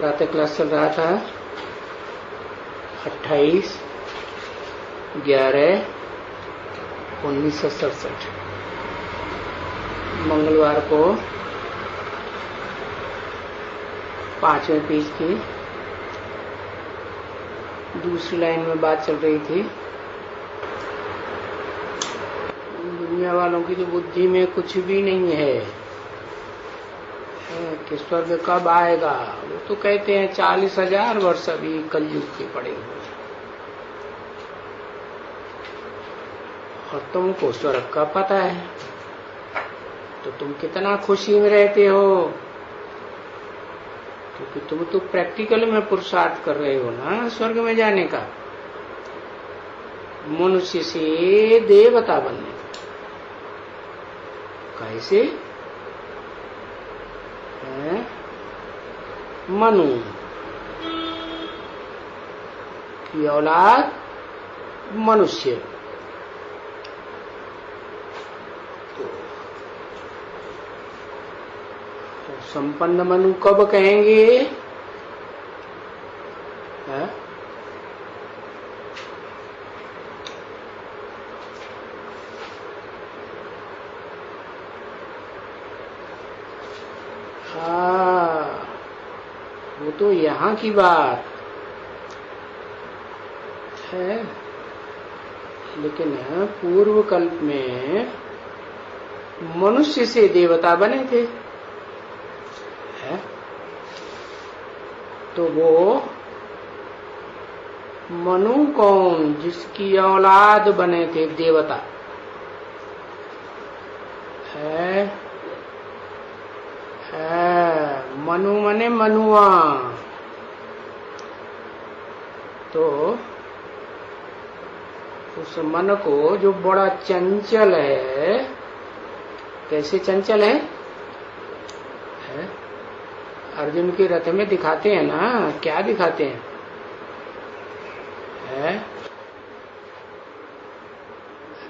प्रातः क्लास चल रहा था 28/11/1967 मंगलवार को 5वें पेज की दूसरी लाइन में बात चल रही थी। दुनिया वालों की तो बुद्धि में कुछ भी नहीं है कि स्वर्ग कब आएगा। वो तो कहते हैं 40,000 वर्ष अभी कलयुग के पड़े हुए और तुमको स्वर्ग का पता है, तो तुम कितना खुशी में रहते हो, क्योंकि तुम तो प्रैक्टिकल में पुरुषार्थ कर रहे हो ना स्वर्ग में जाने का, मनुष्य से देवता बनने का। कैसे? मनु की औलाद मनुष्य, तो संपन्न मनु कब कहेंगे? वो तो यहाँ की बात है, लेकिन पूर्व कल्प में मनुष्य से देवता बने थे, तो वो मनु कौन जिसकी औलाद बने थे देवता है? मनु मने मनुआ। तो उस मन को जो बड़ा चंचल है, कैसे चंचल है? अर्जुन के रथ में दिखाते हैं ना, क्या दिखाते हैं?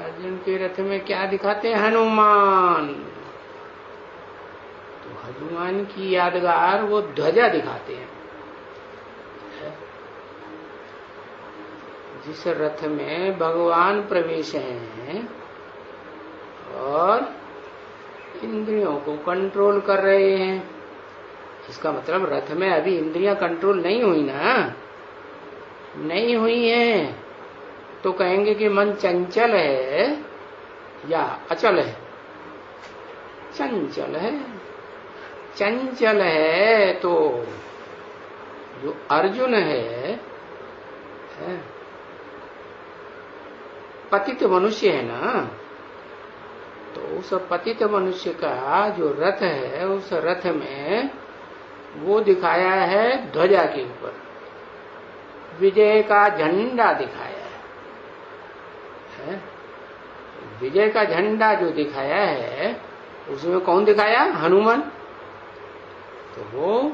अर्जुन के रथ में क्या दिखाते हैं? हनुमान। तो हनुमान की यादगार वो ध्वजा दिखाते हैं। जिस रथ में भगवान प्रवेश हैं और इंद्रियों को कंट्रोल कर रहे हैं, इसका मतलब रथ में अभी इंद्रियां कंट्रोल नहीं हुई ना, नहीं हुई है, तो कहेंगे कि मन चंचल है या अचल है? चंचल है। चंचल है तो जो अर्जुन है पतित मनुष्य है ना, तो उस पतित मनुष्य का जो रथ है, उस रथ में वो दिखाया है ध्वजा के ऊपर विजय का झंडा दिखाया है। विजय का झंडा जो दिखाया है उसमें कौन दिखाया? हनुमान। तो वो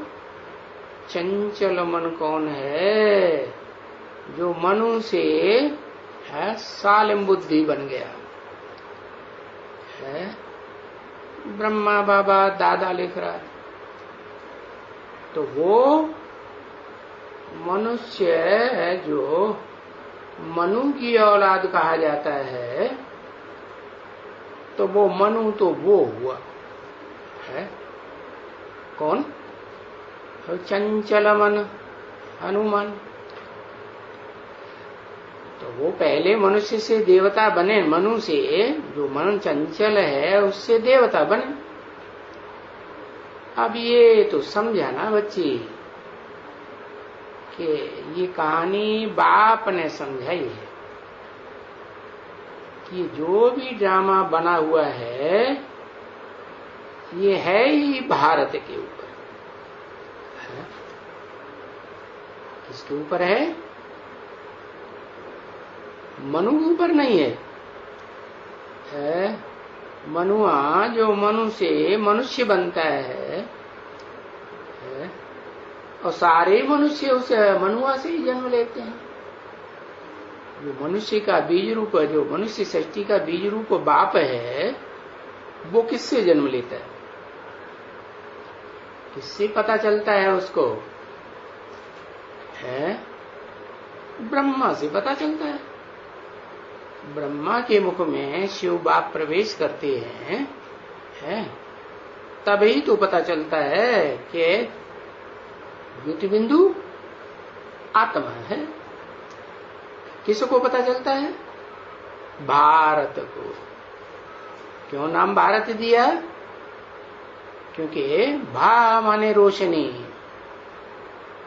चंचल मन कौन है? जो मनु से सालिम बुद्धि बन गया है। ब्रह्मा बाबा दादा लिख रहा है। तो वो मनुष्य है जो मनु की औलाद कहा जाता है, तो वो मनु तो वो हुआ है कौन? चंचल मन हनुमान। तो वो पहले मनुष्य से देवता बने, मनु से, जो मन चंचल है उससे देवता बने। अब ये तो समझा ना बच्ची कि ये कहानी बाप ने समझाई है कि जो भी ड्रामा बना हुआ है ये है ही भारत के ऊपर। किसके ऊपर है? मनु के ऊपर नहीं है। मनुआ जो मनु से मनुष्य बनता है और सारे मनुष्य उस मनुआ से ही जन्म लेते हैं। जो मनुष्य का बीज रूप, जो मनुष्य सृष्टि का बीज रूप बाप है, वो किससे जन्म लेता है? किससे पता चलता है उसको? है ब्रह्मा से पता चलता है। ब्रह्मा के मुख में शिव बाप प्रवेश करते हैं, है तभी तो पता चलता है कि ज्योति बिंदु आत्मा है। किसको पता चलता है? भारत को। क्यों नाम भारत दिया? क्योंकि भा माने रोशनी,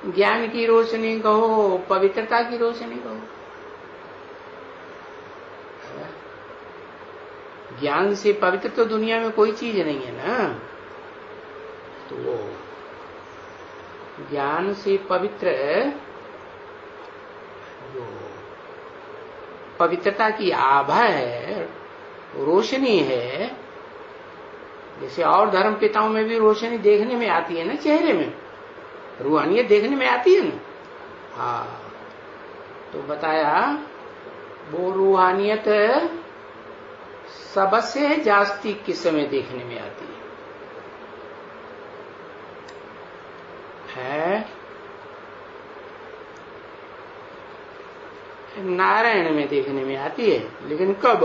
ज्ञान की रोशनी कहो, पवित्रता की रोशनी कहो। ज्ञान से पवित्र तो दुनिया में कोई चीज नहीं है ना। तो वो ज्ञान से पवित्र जो पवित्रता की आभा है, रोशनी है। जैसे और धर्म पिताओं में भी रोशनी देखने में आती है ना, चेहरे में रूहानियत देखने में आती है ना। हाँ, तो बताया वो रूहानियत सबसे जास्ती किस समय देखने में आती है? नारायण में देखने में आती है। लेकिन कब?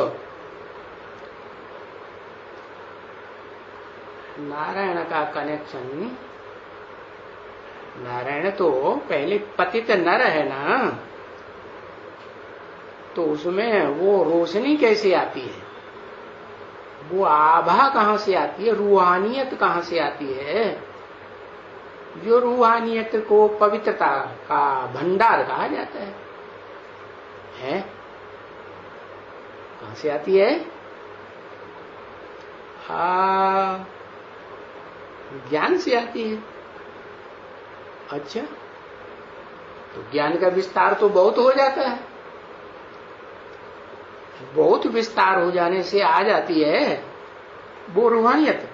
नारायण का कनेक्शन, नारायण तो पहले पतित नर है ना, तो उसमें वो रोशनी कैसे आती है, वो आभा कहां से आती है, रूहानियत कहां से आती है? जो रूहानियत को पवित्रता का भंडार कहा जाता है? कहां से आती है? ज्ञान से आती है। अच्छा, तो ज्ञान का विस्तार तो बहुत हो जाता है। बहुत विस्तार हो जाने से आ जाती है वो रूहानियत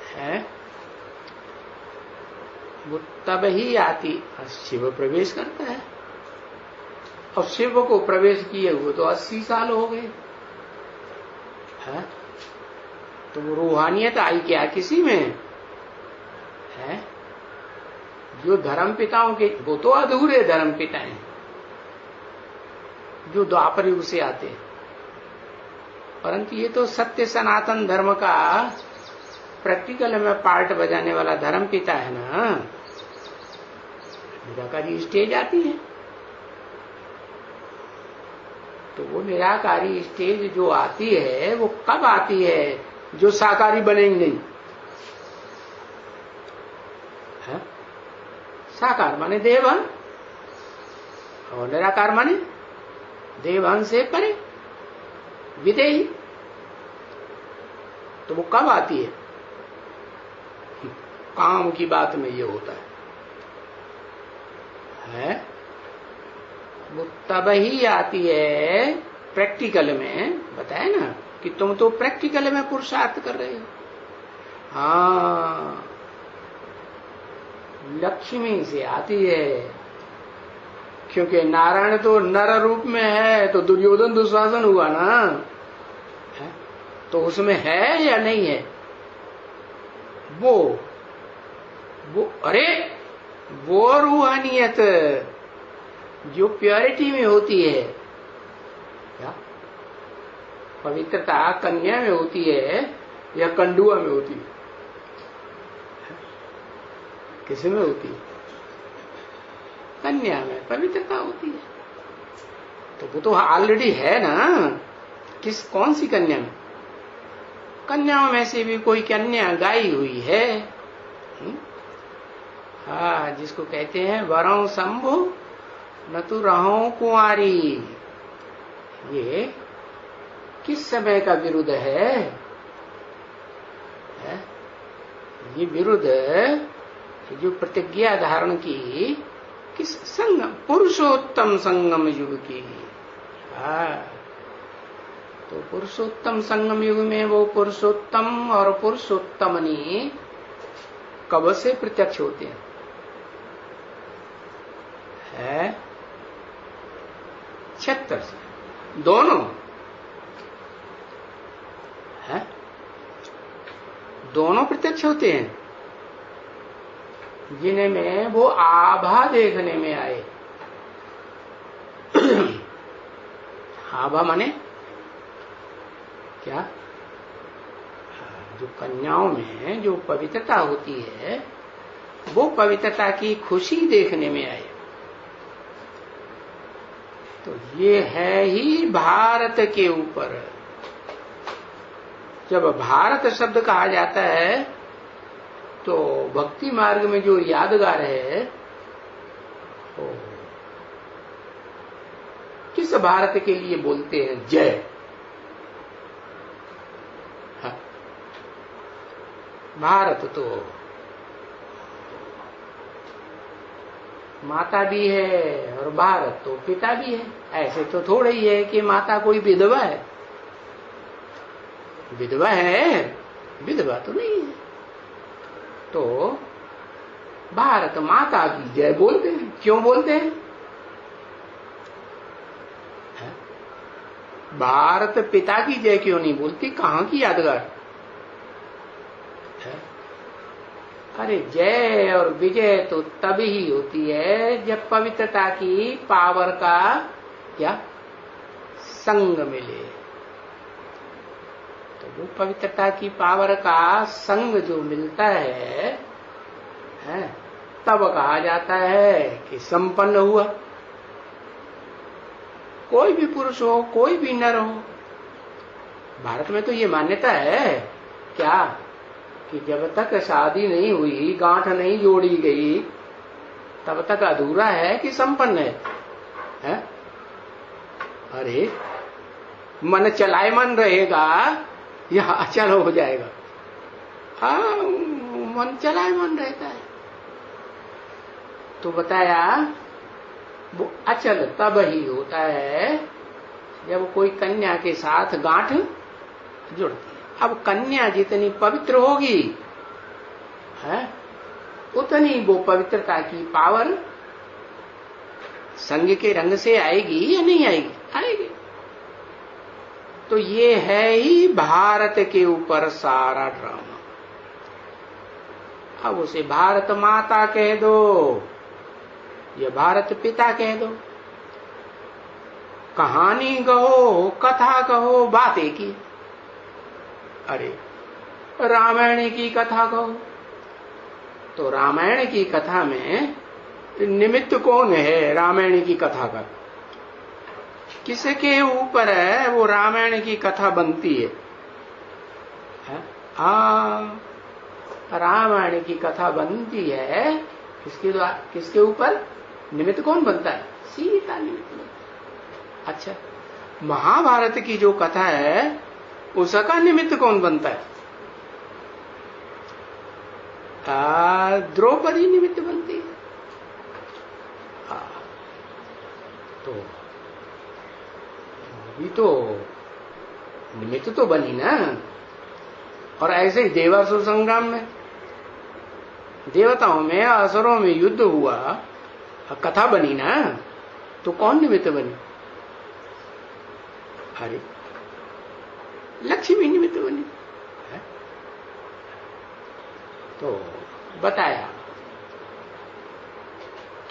है। वो तब ही आती, शिव प्रवेश करता है। और शिव को प्रवेश किए हुए तो 80 साल हो गए है। तो वो रूहानियत आई क्या किसी में है? जो धर्म पिताओं के, वो तो अधूरे धर्म पिता हैं जो द्वापर युग से आते हैं, परंतु ये तो सत्य सनातन धर्म का प्रैक्टिकल में पार्ट बजाने वाला धर्म पिता है ना। निराकारी स्टेज आती है, तो वो निराकारी स्टेज जो आती है वो कब आती है? जो साकारी बनेंगे नहीं है? साकार माने देवहन और निराकार माने देवहन से परे, विदेही। तो वो कब आती है? काम की बात में ये होता है? वो तब ही आती है प्रैक्टिकल में। बताया ना कि तुम तो प्रैक्टिकल में पुरुषार्थ कर रहे हो। हाँ, लक्ष्मी से आती है, क्योंकि नारायण तो नर रूप में है, तो दुर्योधन दुशासन हुआ ना है? तो उसमें है या नहीं है? वो अरे वो रूहानियत जो प्योरिटी में होती है, क्या पवित्रता कन्या में होती है या कंडुआ में होती है? किस में होती है? कन्या में पवित्रता होती है। तो वो तो ऑलरेडी है ना। कौन सी कन्या में? कन्याओं में से भी कोई कन्या गाई हुई है। हाँ, जिसको कहते हैं वरों शंभु न तू रहो कुंवारी। ये किस समय का विरुद्ध है? ये विरुद्ध जो प्रतिज्ञा धारण की किस संगम, पुरुषोत्तम संगम युग की। तो पुरुषोत्तम संगम युग में वो पुरुषोत्तम और पुरुषोत्तमनी कब से प्रत्यक्ष होते हैं? है 76 से दोनों है, दोनों प्रत्यक्ष होते हैं। जिनमें वो आभा देखने में आए। आभा माने क्या? जो कन्याओं में जो पवित्रता होती है, वो पवित्रता की खुशी देखने में आए। तो ये है ही भारत के ऊपर। जब भारत शब्द कहा जाता है तो भक्ति मार्ग में जो यादगार है, तो किस भारत के लिए बोलते हैं जय? हाँ। भारत तो माता भी है और भारत तो पिता भी है। ऐसे तो थोड़ा ही है कि माता कोई विधवा है। विधवा है, विधवा तो नहीं है। तो भारत माता की जय बोलते हैं। क्यों बोलते हैं? भारत पिता की जय क्यों नहीं बोलती? कहां की यादगार? अरे जय और विजय तो तभी होती है जब पवित्रता की पावर का क्या संग मिले। तो वो पवित्रता की पावर का संग जो मिलता है, तब कहा जाता है कि संपन्न हुआ। कोई भी पुरुष हो, कोई भी नर हो। भारत में तो ये मान्यता है क्या कि जब तक शादी नहीं हुई, गांठ नहीं जोड़ी गई, तब तक अधूरा है कि संपन्न है? अरे मन चलायमान रहेगा या अचल हो जाएगा? हाँ, मन चलायमान रहता है। तो बताया वो अचल तब ही होता है जब कोई कन्या के साथ गांठ जुड़ती है। अब कन्या जितनी पवित्र होगी, उतनी वो पवित्रता की पावर संग के रंग से आएगी या नहीं आएगी? आएगी। तो ये है ही भारत के ऊपर सारा ड्रामा। अब उसे भारत माता कह दो या भारत पिता कह दो, कहानी कहो, कथा कहो, बात एक ही। अरे रामायण की कथा कहो तो रामायण की कथा में निमित्त कौन है? रामायण की कथा का किसके ऊपर है वो रामायण की कथा बनती है? रामायण की कथा बनती है किसके ऊपर? निमित्त कौन बनता है? सीता निमित्त बनता है। अच्छा, महाभारत की जो कथा है उसका निमित्त कौन बनता है? द्रौपदी निमित्त बनती है। तो अभी तो निमित्त तो बनी ना। और ऐसे ही देवासुर संग्राम में देवताओं में असुरों में युद्ध हुआ, कथा बनी ना, तो कौन निमित्त बनी? अरे लक्ष्मी निमित्त बनी है। तो बताया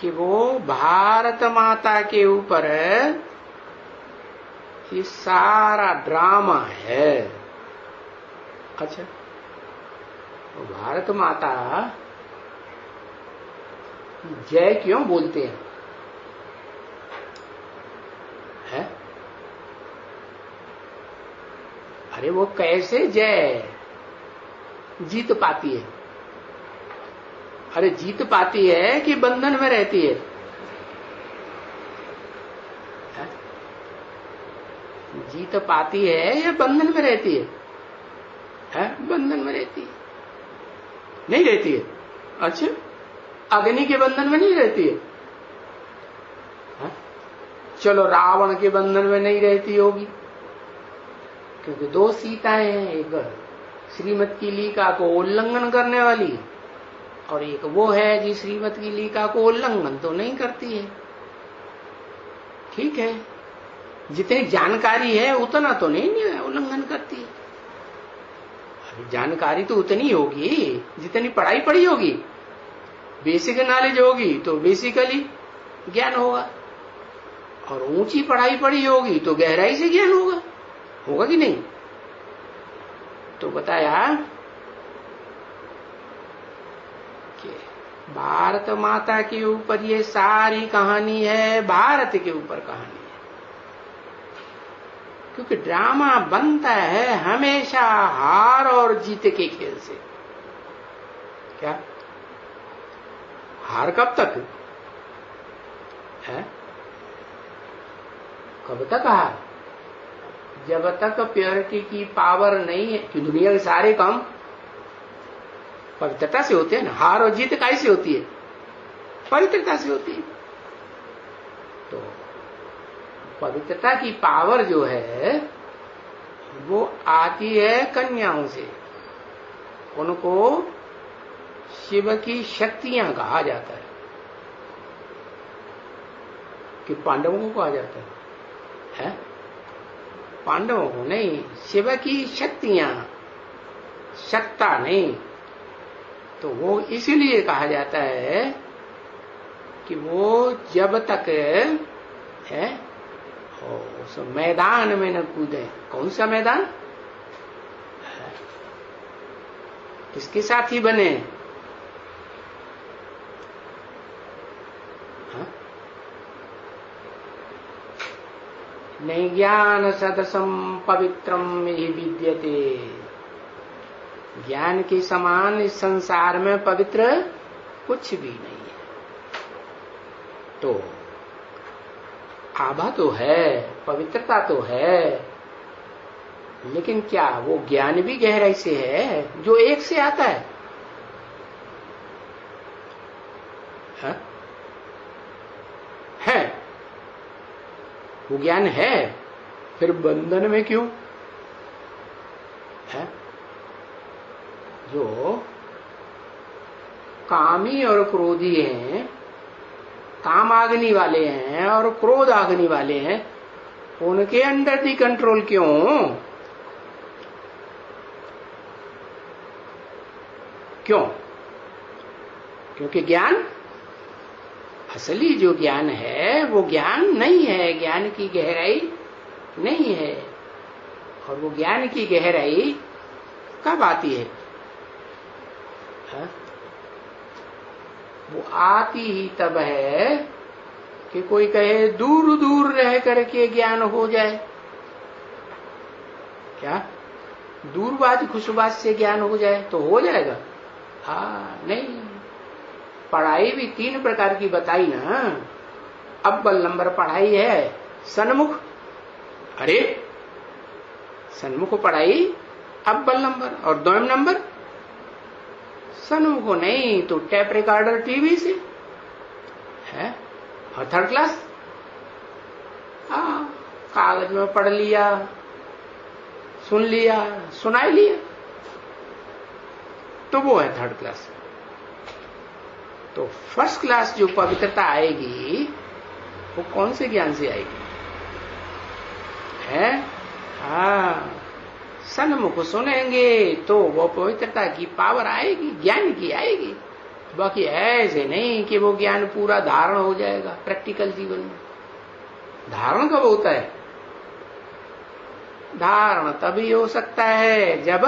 कि वो भारत माता के ऊपर ये सारा ड्रामा है। अच्छा, तो भारत माता जय क्यों बोलते हैं? अरे वो कैसे जय जीत पाती है? अरे जीत पाती है कि बंधन में रहती है? जीत पाती है या बंधन में रहती है? बंधन में रहती है। नहीं रहती है? अच्छा, अग्नि के बंधन में नहीं रहती है? चलो रावण के बंधन में नहीं रहती होगी क्योंकि दो सीताएं हैं, एक श्रीमत की लीका को उल्लंघन करने वाली और एक वो है जी श्रीमत की लीका को उल्लंघन तो नहीं करती है। ठीक है, जितनी जानकारी है उतना तो नहीं उल्लंघन करती है। जानकारी तो उतनी होगी जितनी पढ़ाई पढ़ी होगी। बेसिक नॉलेज होगी तो बेसिकली ज्ञान होगा, और ऊंची पढ़ाई पढ़ी होगी तो गहराई से ज्ञान होगा। होगा कि नहीं? तो बताया कि भारत माता के ऊपर ये सारी कहानी है, भारत के ऊपर कहानी है। क्योंकि ड्रामा बनता है हमेशा हार और जीत के खेल से। क्या हार कब तक है? कब तक हार? जब तक प्योरिटी की पावर नहीं है। कि दुनिया के सारे काम पवित्रता से होते हैं ना। हार और जीत कैसे होती है? पवित्रता से होती है। तो पवित्रता की पावर जो है वो आती है कन्याओं से। उनको शिव की शक्तियां कहा जाता है। कि पांडवों को कहा जाता है? पांडवों को नहीं, शिव की शक्तियां, सत्ता नहीं। तो वो इसीलिए कहा जाता है कि वो जब तक है उस मैदान में न कूदे। कौन सा मैदान? किसके साथी बने? नहीं ज्ञान सदसम पवित्रम ही विद्यते। ज्ञान के समान इस संसार में पवित्र कुछ भी नहीं है। तो आभा तो है, पवित्रता तो है, लेकिन क्या वो ज्ञान भी गहराई से है जो एक से आता है? है वो ज्ञान है, फिर बंधन में क्यों है? जो कामी और क्रोधी हैं, काम आग्नि वाले हैं और क्रोध आग्नि वाले हैं, उनके अंडर दी कंट्रोल क्यों? क्यों? क्योंकि ज्ञान, असली जो ज्ञान है वो ज्ञान नहीं है, ज्ञान की गहराई नहीं है। और वो ज्ञान की गहराई कब आती है? वो आती ही तब है कि कोई कहे दूर दूर रह करके ज्ञान हो जाए। क्या दूरबाज खुशबाज से ज्ञान हो जाए तो हो जाएगा? नहीं। पढ़ाई भी 3 प्रकार की बताई ना। अव्वल नंबर पढ़ाई है सन्मुख। अरे सन्मुख पढ़ाई अव्वल नंबर, और 2 नंबर सन्मुख नहीं तो टैप रिकॉर्डर टीवी से है। और 3rd क्लास कागज में पढ़ लिया, सुन लिया, सुनाई लिया, तो वो है 3rd क्लास। तो 1st क्लास जो पवित्रता आएगी वो कौन से ज्ञान से आएगी? है सन्मुख सुनेंगे तो वो पवित्रता की पावर आएगी, ज्ञान की आएगी। बाकी ऐसे नहीं कि वो ज्ञान पूरा धारण हो जाएगा प्रैक्टिकल जीवन में। धारण कब होता है? धारण तभी हो सकता है जब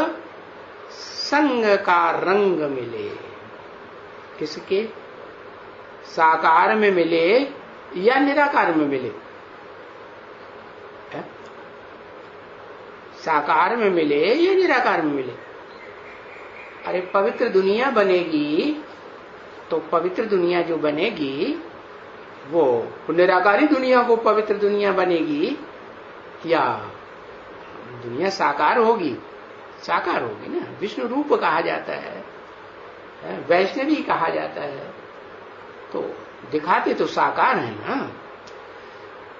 संग का रंग मिले। किसके? साकार में मिले या निराकार में मिले? साकार में मिले या निराकार में मिले? अरे पवित्र दुनिया बनेगी तो पवित्र दुनिया जो बनेगी वो निराकारी दुनिया को पवित्र दुनिया बनेगी या दुनिया साकार होगी? साकार होगी ना। विष्णु रूप कहा जाता है, वैष्णवी कहा जाता है, तो दिखाते तो साकार है ना।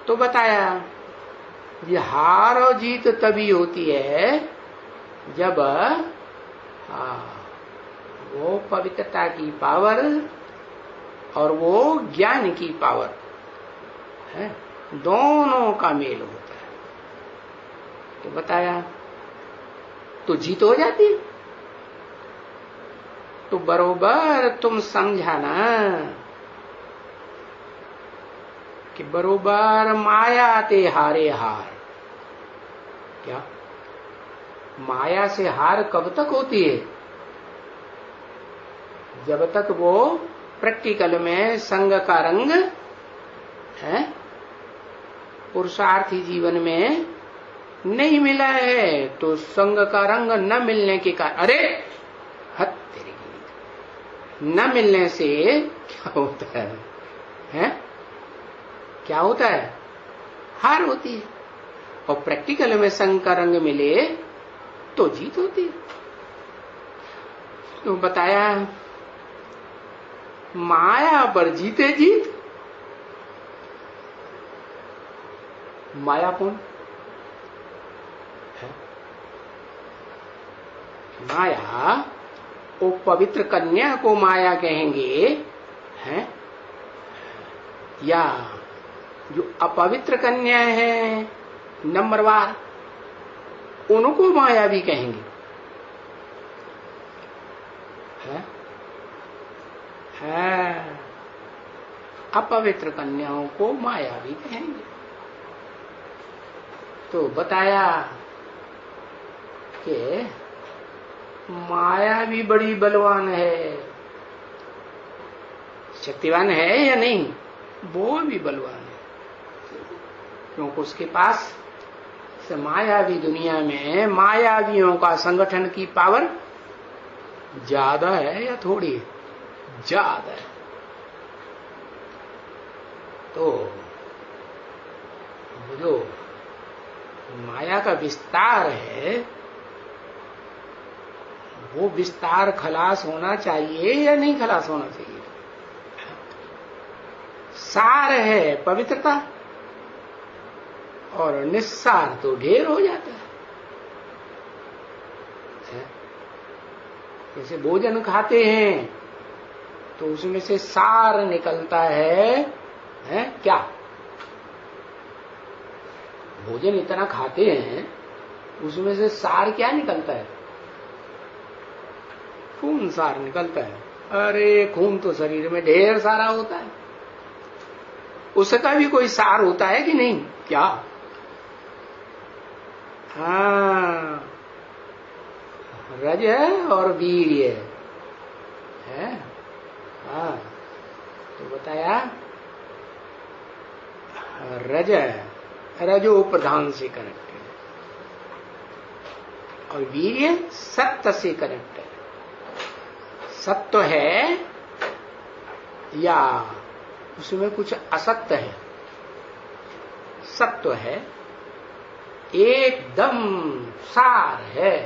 तो बताया ये हार और जीत तभी होती है जब वो पवित्रता की पावर और वो ज्ञान की पावर है, दोनों का मेल होता है। तो बताया तो जीत हो जाती है। तो बरोबर तुम समझाना कि बरोबर माया ते हारे हार। क्या माया से हार कब तक होती है? जब तक वो प्रैक्टिकल में संग का रंग है, पुरुषार्थी जीवन में नहीं मिला है। तो संग का रंग न मिलने के कारण, अरे हद तेरी की, न मिलने से क्या होता है? क्या होता है? हार होती है। और प्रैक्टिकल में संग का रंग मिले तो जीत होती है। तो बताया माया पर जीते जीत। माया कौन है? माया, वो पवित्र कन्या को माया कहेंगे हैं, या जो अपवित्र कन्या है नंबरवार, उनको माया भी कहेंगे। है अपवित्र कन्याओं को माया भी कहेंगे। तो बताया कि माया भी बड़ी बलवान है, शक्तिवान है या नहीं? वो भी बलवान है, क्योंकि उसके पास मायावी दुनिया में मायावियों का संगठन की पावर ज्यादा है या थोड़ी? ज्यादा है। तो जो माया का विस्तार है, वो विस्तार खलास होना चाहिए या नहीं खलास होना चाहिए? सार है पवित्रता, और निस्सार तो ढेर हो जाता है। जैसे भोजन खाते हैं तो उसमें से सार निकलता है क्या? भोजन इतना खाते हैं, उसमें से सार क्या निकलता है? खून सार निकलता है। अरे खून तो शरीर में ढेर सारा होता है, उसका भी कोई सार होता है कि नहीं? क्या? हाँ, रज और वीर्य है। हाँ, तो बताया रजो प्रधान से कनेक्ट है, और वीर्य सत्य से कनेक्ट है। सत्य है या उसमें कुछ असत्य है? सत्य है, एकदम सार है।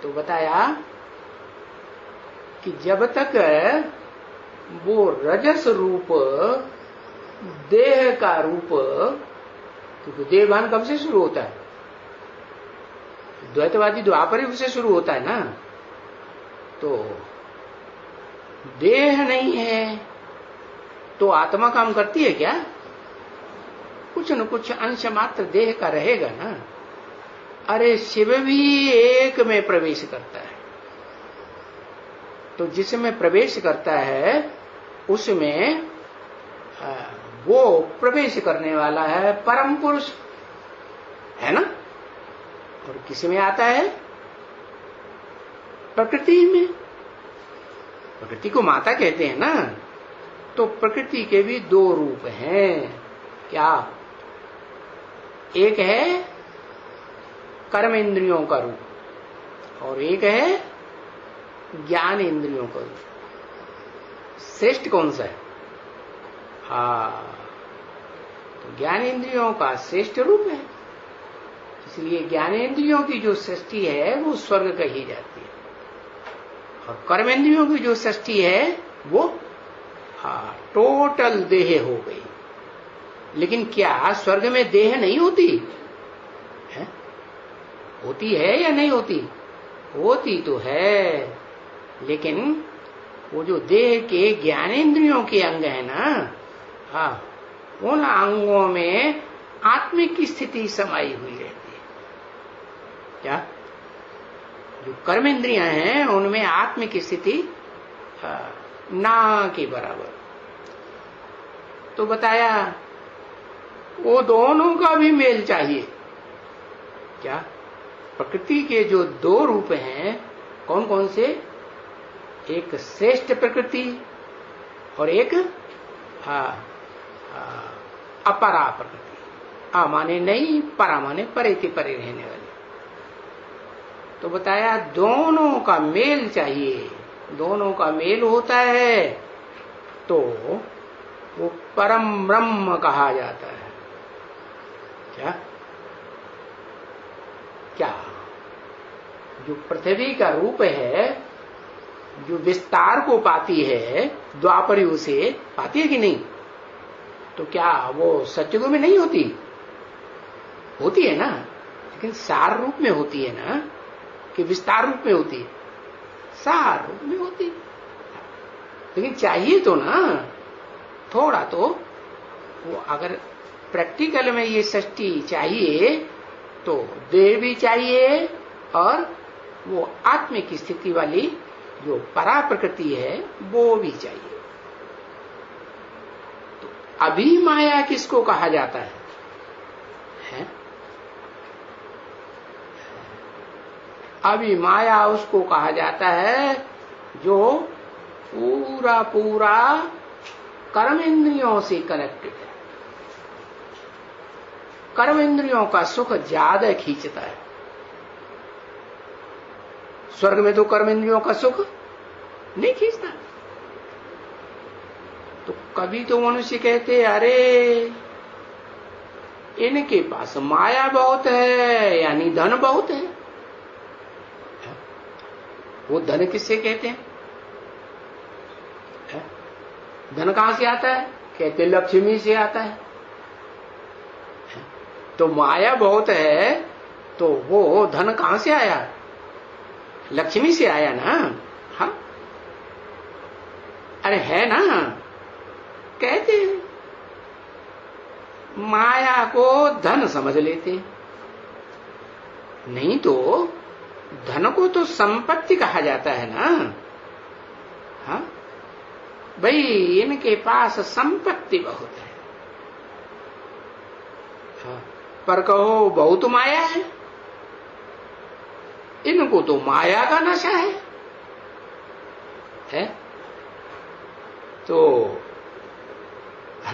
तो बताया कि जब तक वो रजस रूप देह का रूप, क्योंकि देहभान कब से शुरू होता है? द्वैतवादी द्वापर युग से शुरू होता है ना। तो देह नहीं है तो आत्मा काम करती है क्या? कुछ न कुछ अंश मात्र देह का रहेगा ना। अरे शिव भी एक में प्रवेश करता है, तो जिसमें प्रवेश करता है उसमें वो प्रवेश करने वाला है परम पुरुष, है ना। और किस में आता है? प्रकृति में। प्रकृति को माता कहते हैं ना। तो प्रकृति के भी दो रूप हैं। क्या? एक है कर्म इंद्रियों का रूप, और एक है ज्ञान इंद्रियों का रूप। श्रेष्ठ कौन सा है? तो ज्ञान इंद्रियों का श्रेष्ठ रूप है, इसलिए ज्ञानेन्द्रियों की जो सृष्टि है वो स्वर्ग कही जाती है, और कर्मेंद्रियों की जो सृष्टि है वो टोटल देह हो गई। लेकिन क्या स्वर्ग में देह नहीं होती है? होती है या नहीं होती? होती तो है, लेकिन वो जो देह के ज्ञानेन्द्रियों के अंग है ना, उन अंगों में आत्मिक की स्थिति समाई हुई रहती है। क्या? जो कर्म इंद्रियां हैं उनमें आत्म की स्थिति ना के बराबर। तो बताया वो दोनों का भी मेल चाहिए। क्या? प्रकृति के जो दो रूप हैं, कौन कौन से? एक श्रेष्ठ प्रकृति और एक अपरा प्रकृति। माने नहीं, परा माने परे के परे रहने वाले। तो बताया दोनों का मेल चाहिए। दोनों का मेल होता है तो वो परम ब्रह्म कहा जाता है। क्या? क्या? जो पृथ्वी का रूप है, जो विस्तार को पाती है, द्वापर युग से पाती है कि नहीं? तो क्या वो सतयुग में नहीं होती? होती है ना, लेकिन सार रूप में होती है ना, कि विस्तार रूप में होती है? सार रूप में होती है। लेकिन चाहिए तो ना थोड़ा तो। वो अगर प्रैक्टिकल में ये सृष्टि चाहिए तो देह भी चाहिए और वो आत्म की स्थिति वाली जो परा प्रकृति है वो भी चाहिए। तो अभी माया किसको कहा जाता है? अभी माया उसको कहा जाता है जो पूरा पूरा कर्म इंद्रियों से कनेक्टेड है। कर्म इंद्रियों का सुख ज्यादा खींचता है। स्वर्ग में तो कर्म इंद्रियों का सुख नहीं खींचता। तो कभी तो मनुष्य कहते अरे इनके पास माया बहुत है, यानी धन बहुत है। वो धन किससे कहते हैं? धन कहां से आता है? कहते लक्ष्मी से आता है। तो माया बहुत है तो वो धन कहां से आया? लक्ष्मी से आया ना। हाँ, अरे है ना। कहते हैं माया को धन समझ लेते, नहीं तो धन को तो संपत्ति कहा जाता है ना। हाँ भाई, इनके पास संपत्ति बहुत है। हाँ, पर कहो बहुत माया है। इनको तो माया का नशा है? तो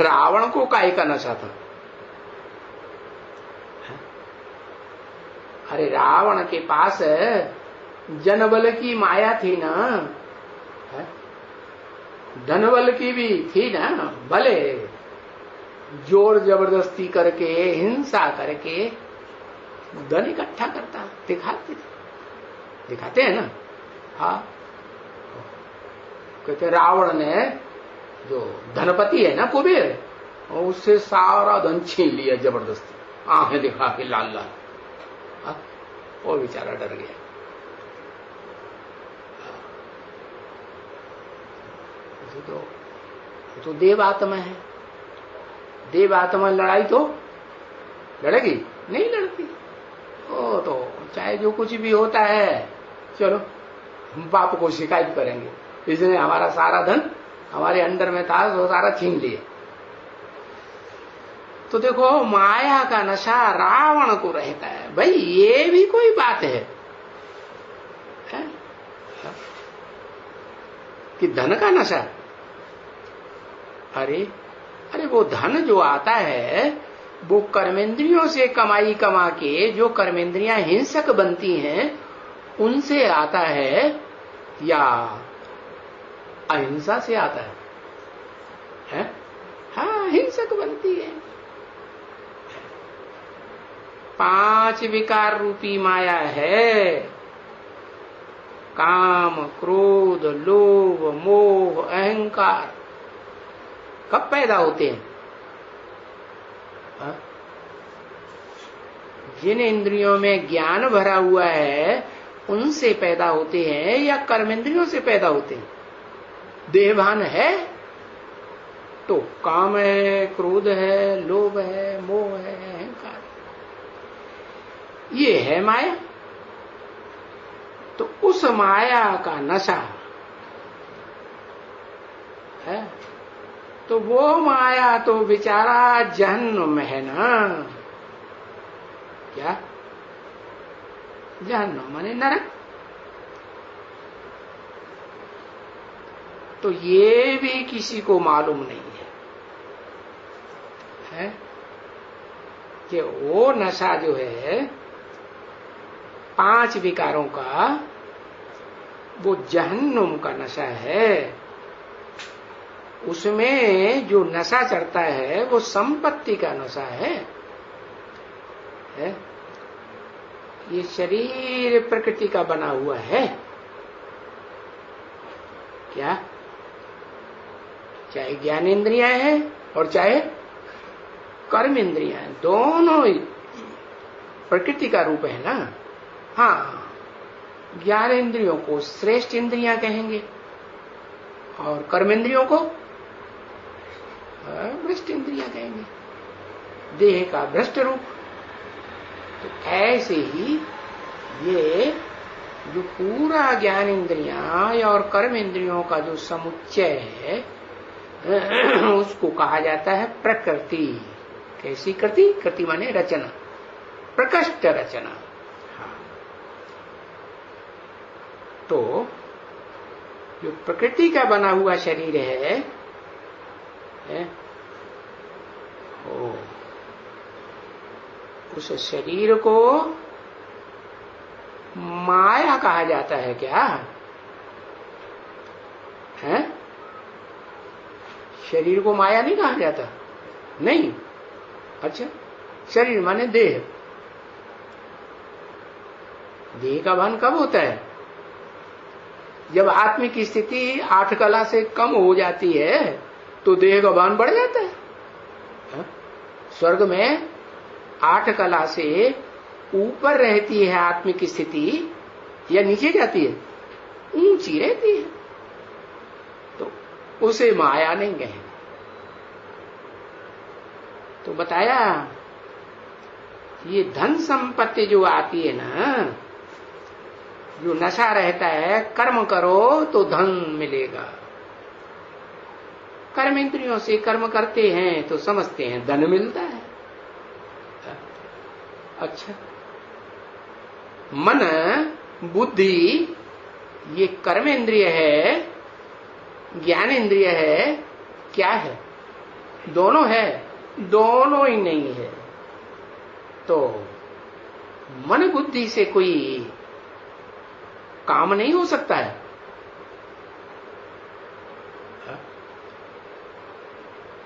रावण को काय का नशा था? अरे रावण के पास जनबल की माया थी ना, धनबल की भी थी ना। भले जोर जबरदस्ती करके, हिंसा करके धन इकट्ठा करता, दिखाते हैं ना। हाँ, कहते रावण ने जो धनपति है ना कुबेर, उससे सारा धन छीन लिया जबरदस्ती, आंखें दिखा के लाल लाल। वो बेचारा डर गया। तो देव आत्मा है। देव आत्मा लड़ाई तो लड़ेगी नहीं? लड़ती। ओ तो चाहे जो कुछ भी होता है, चलो हम बाप को शिकायत करेंगे, इसने हमारा सारा धन हमारे अंडर में था वो सारा छीन लिए। तो देखो माया का नशा रावण को रहता है। भाई ये भी कोई बात है? कि धन का नशा? अरे वो धन जो आता है वो कर्मेंद्रियों से कमाई कमा के, जो कर्मेंद्रियां हिंसक बनती हैं उनसे आता है या अहिंसा से आता है? हाँ, हिंसक बनती है। 5 विकार रूपी माया है। काम, क्रोध, लोभ, मोह, अहंकार कब पैदा होते हैं? जिन इंद्रियों में ज्ञान भरा हुआ है उनसे पैदा होते हैं या कर्मेंद्रियों से पैदा होते हैं? देहभान है तो काम है, क्रोध है, लोभ है, मोह है, अहंकार, ये है माया। तो उस माया का नशा है, तो वो माया तो बेचारा जहन्नुम में है ना। क्या? जहन्नुम माने नरक। तो ये भी किसी को मालूम नहीं है कि वो नशा जो है 5 विकारों का, वो जहन्नुम का नशा है। उसमें जो नशा चढ़ता है वो संपत्ति का नशा है? ये शरीर प्रकृति का बना हुआ है क्या? चाहे ज्ञानेंद्रियां हैं और चाहे कर्म इंद्रियां हैं, दोनों ही प्रकृति का रूप है ना। हाँ, ज्ञानेंद्रियों को श्रेष्ठ इंद्रियां कहेंगे और कर्मेंद्रियों को भ्रष्ट इंद्रियां कहेंगे, देह का भ्रष्ट रूप। तो ऐसे ही ये जो पूरा ज्ञान इंद्रियां और कर्म इंद्रियों का जो समुच्चय है उसको कहा जाता है प्रकृति। कैसी कृति? कृति माने रचना, प्रकृष्ट रचना। हाँ। तो जो प्रकृति का बना हुआ शरीर है उस शरीर को माया कहा जाता है क्या? है? शरीर को माया नहीं कहा जाता? नहीं। अच्छा, शरीर माने देह। देह का भान कब होता है? जब आत्मिक स्थिति 8 कला से कम हो जाती है तो देह का भान बढ़ जाता है। स्वर्ग में 8 कला से ऊपर रहती है आत्मिक स्थिति या नीचे जाती है? ऊंची रहती है। तो उसे माया नहीं कहेंगे। तो बताया ये धन संपत्ति जो आती है ना, जो नशा रहता है, कर्म करो तो धन मिलेगा। कर्म इंद्रियों से कर्म करते हैं तो समझते हैं धन मिलता है। अच्छा, मन बुद्धि ये कर्म इंद्रिय है, ज्ञान इंद्रिय है, क्या है? दोनों है? दोनों ही नहीं है। तो मन बुद्धि से कोई काम नहीं हो सकता है।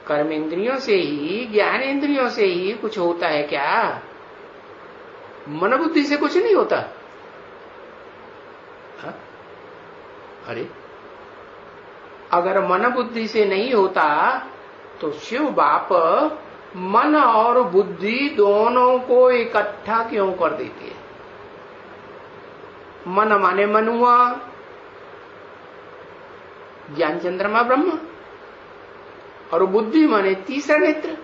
कर्म इंद्रियों से ही, ज्ञान इंद्रियों से ही कुछ होता है क्या? मन बुद्धि से कुछ नहीं होता। अरे, अगर मन बुद्धि से नहीं होता तो शिव बाप मन और बुद्धि दोनों को इकट्ठा क्यों कर देती है? मन माने मन हुआ, ज्ञान चंद्रमा ब्रह्म, और बुद्धि माने तीसरा नेत्र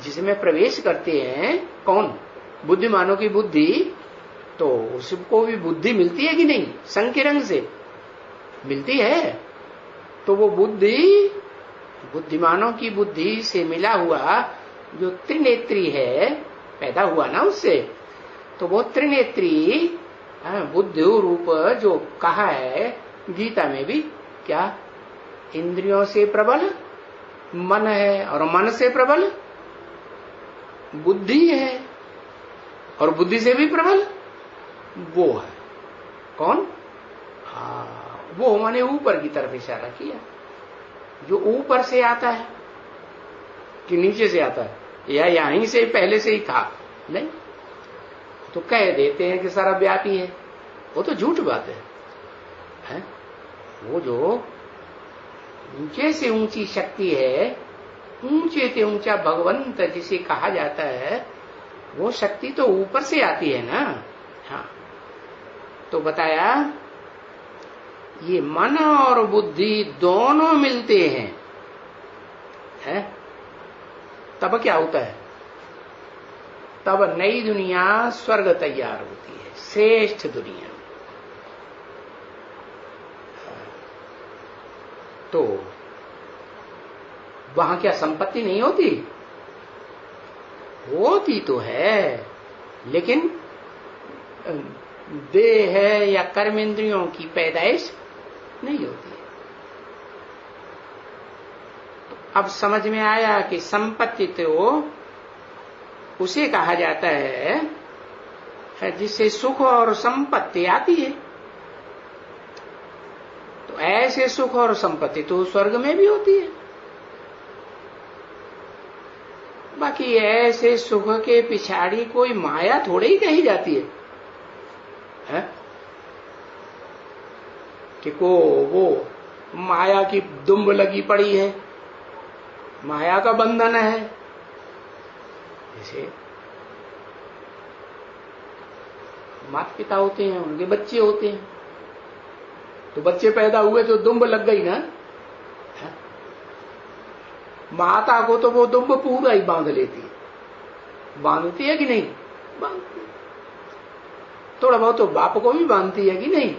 जिसमें प्रवेश करते हैं। कौन? बुद्धिमानों की बुद्धि। तो उसको भी बुद्धि मिलती है कि नहीं? संग के रंग से मिलती है। तो वो बुद्धि, बुद्धिमानों की बुद्धि से मिला हुआ जो त्रिनेत्री है, पैदा हुआ ना उससे, तो वो त्रिनेत्री बुद्धि रूप जो कहा है गीता में भी, क्या? इंद्रियों से प्रबल मन है और मन से प्रबल बुद्धि है और बुद्धि से भी प्रबल वो है। कौन? वो माने ऊपर की तरफ इशारा किया। जो ऊपर से आता है कि नीचे से आता है, या यहीं से पहले से ही था? नहीं। तो कह देते हैं कि सारा व्यापी है, वो तो झूठ बात है? वो जो ऊंचे से ऊंची शक्ति है, ऊंचे से ऊंचा भगवंत जिसे कहा जाता है, वो शक्ति तो ऊपर से आती है ना। हाँ, तो बताया ये मन और बुद्धि दोनों मिलते हैं, तब क्या होता है? तब नई दुनिया स्वर्ग तैयार होती है, श्रेष्ठ दुनिया। तो वहां क्या संपत्ति नहीं होती? होती तो है, लेकिन देह है या कर्म इंद्रियों की पैदाइश नहीं होती है। तो अब समझ में आया कि संपत्ति तो उसे कहा जाता है जिससे सुख और संपत्ति आती है। तो ऐसे सुख और संपत्ति तो स्वर्ग में भी होती है। बाकी ऐसे सुख के पिछाड़ी कोई माया थोड़ी ही कही जाती है, कि वो माया की दुम्ब लगी पड़ी है, माया का बंधन है। जैसे माता पिता होते हैं, उनके बच्चे होते हैं, तो बच्चे पैदा हुए तो दुम्ब लग गई ना। माता को तो वो दुम्ब पूरा ही बांध लेती है। बांधती है कि नहीं? बांधती है। थोड़ा बहुत तो बाप को भी बांधती है कि नहीं?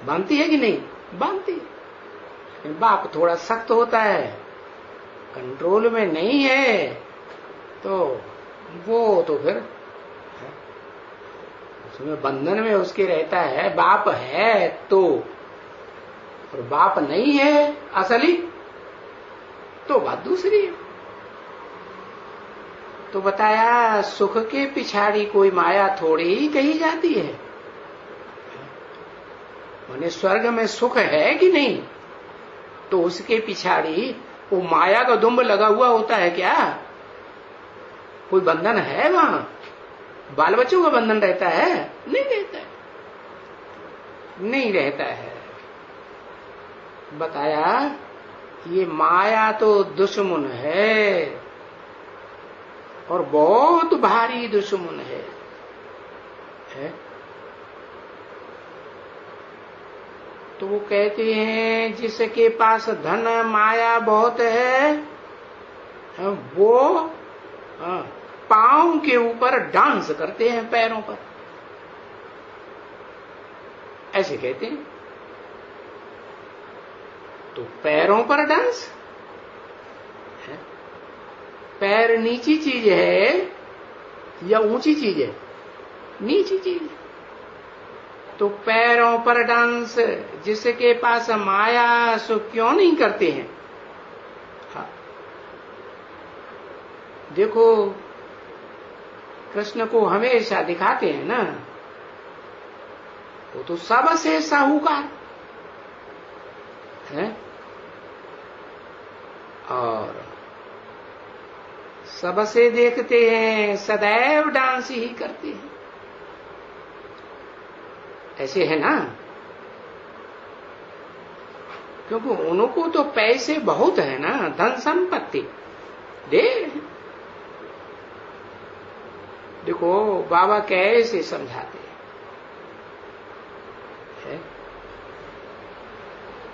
बांधती है कि नहीं? बांधती है। बाप थोड़ा सख्त होता है, कंट्रोल में नहीं है, तो वो तो फिर उसमें बंधन में उसके रहता है। बाप है तो, और बाप नहीं है असली तो बात दूसरी है। तो बताया सुख के पिछाड़ी कोई माया थोड़ी ही कही जाती है। माने स्वर्ग में सुख है कि नहीं, तो उसके पिछाड़ी वो माया का दुम्ब लगा हुआ होता है क्या? कोई बंधन है वहां? बाल बच्चों का बंधन रहता है? नहीं रहता है, नहीं रहता है। बताया ये माया तो दुश्मन है, और बहुत भारी दुश्मन है? तो वो कहते हैं जिसके पास धन माया बहुत है, वो पांव के ऊपर डांस करते हैं, पैरों पर, ऐसे कहते हैं। तो पैरों पर डांस है? पैर नीची चीज है या ऊंची चीज है? नीची चीज है। तो पैरों पर डांस जिसके पास माया सो क्यों नहीं करते हैं? देखो कृष्ण को हमेशा दिखाते हैं ना, वो तो सबसे साहूकार है और सबसे देखते हैं सदैव डांस ही करते हैं, ऐसे है ना। क्योंकि उनको तो पैसे बहुत है ना, धन संपत्ति दे। देखो बाबा कैसे समझाते हैं।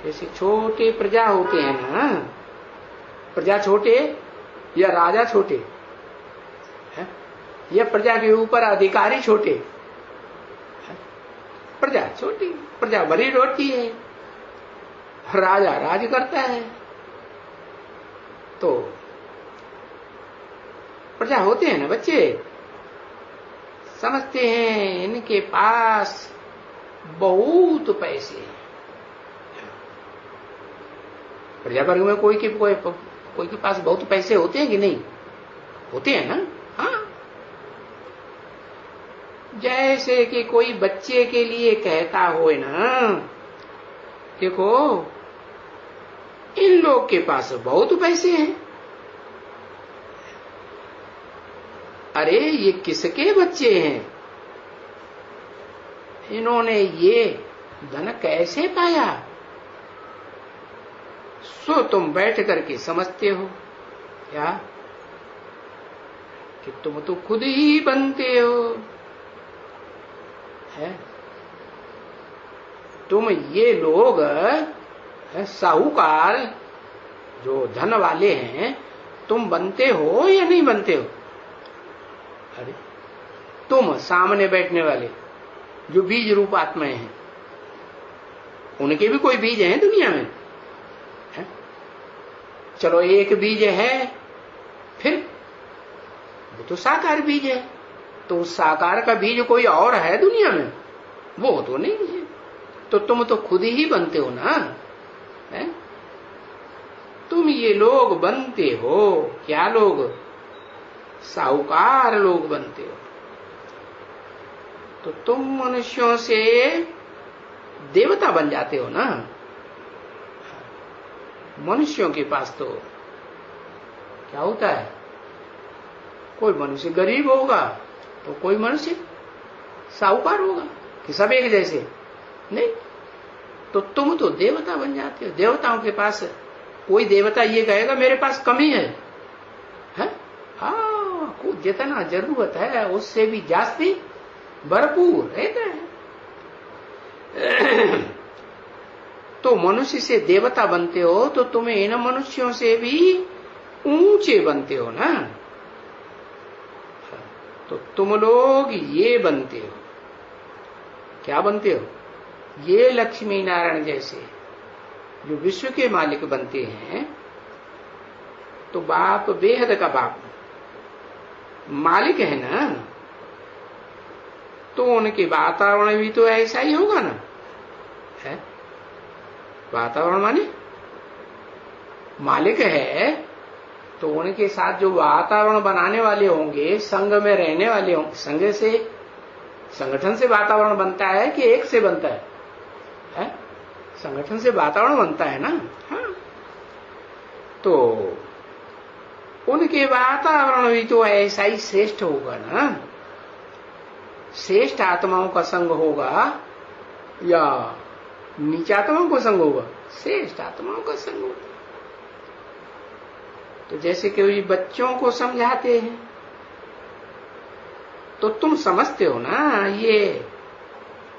जैसे छोटे प्रजा होते हैं ना, प्रजा छोटे या राजा छोटे है, या प्रजा के ऊपर अधिकारी छोटे है? प्रजा छोटी, प्रजा बड़ी रोटी है, राजा राज करता है। तो प्रजा होते हैं ना बच्चे, समझते हैं इनके पास बहुत पैसे हैं। प्रजा वर्ग में कोई के पास बहुत पैसे होते हैं कि नहीं? होते हैं ना। हाँ, जैसे कि कोई बच्चे के लिए कहता होए ना, देखो इन लोग के पास बहुत पैसे हैं। अरे ये किसके बच्चे हैं? इन्होंने ये धन कैसे पाया? सो तुम बैठ करके समझते हो क्या कि तुम तो खुद ही बनते हो है? तुम ये लोग साहूकार जो धन वाले हैं, तुम बनते हो या नहीं बनते हो? अरे तुम सामने बैठने वाले जो बीज रूप आत्माएं हैं, उनके भी कोई बीज हैं दुनिया में है? चलो एक बीज है, फिर वो तो साकार बीज है, तो उस साकार का बीज कोई और है दुनिया में? वो तो नहीं है। तो तुम तो खुद ही बनते हो ना है? तुम ये लोग बनते हो, क्या लोग? साहूकार लोग बनते हो। तो तुम मनुष्यों से देवता बन जाते हो ना। मनुष्यों के पास तो क्या होता है, कोई मनुष्य गरीब होगा तो कोई मनुष्य साहूकार होगा, कि सब एक जैसे नहीं। तो तुम तो देवता बन जाते हो। देवताओं के पास कोई देवता ये कहेगा मेरे पास कमी है? हाँ, जितना जरूरत है उससे भी जास्ती भरपूर रहता है। तो मनुष्य से देवता बनते हो तो तुम्हें इन मनुष्यों से भी ऊंचे बनते हो ना। तो तुम लोग ये बनते हो, क्या बनते हो? ये लक्ष्मी नारायण जैसे जो विश्व के मालिक बनते हैं, तो बाप बेहद का बाप मालिक है ना, तो उनके वातावरण भी तो ऐसा ही होगा ना है? वातावरण माने मालिक है, तो उनके साथ जो वातावरण बनाने वाले होंगे, संघ में रहने वाले होंगे, संघ से संगठन से वातावरण बनता है कि एक से बनता है? संगठन से वातावरण बनता है ना। हाँ, तो उनके वातावरण भी तो ऐसा ही श्रेष्ठ होगा ना। श्रेष्ठ आत्माओं का संग होगा या नीचात्माओं का संग होगा? श्रेष्ठ आत्माओं का संग होगा। तो जैसे कि बच्चों को समझाते हैं, तो तुम समझते हो ना, ये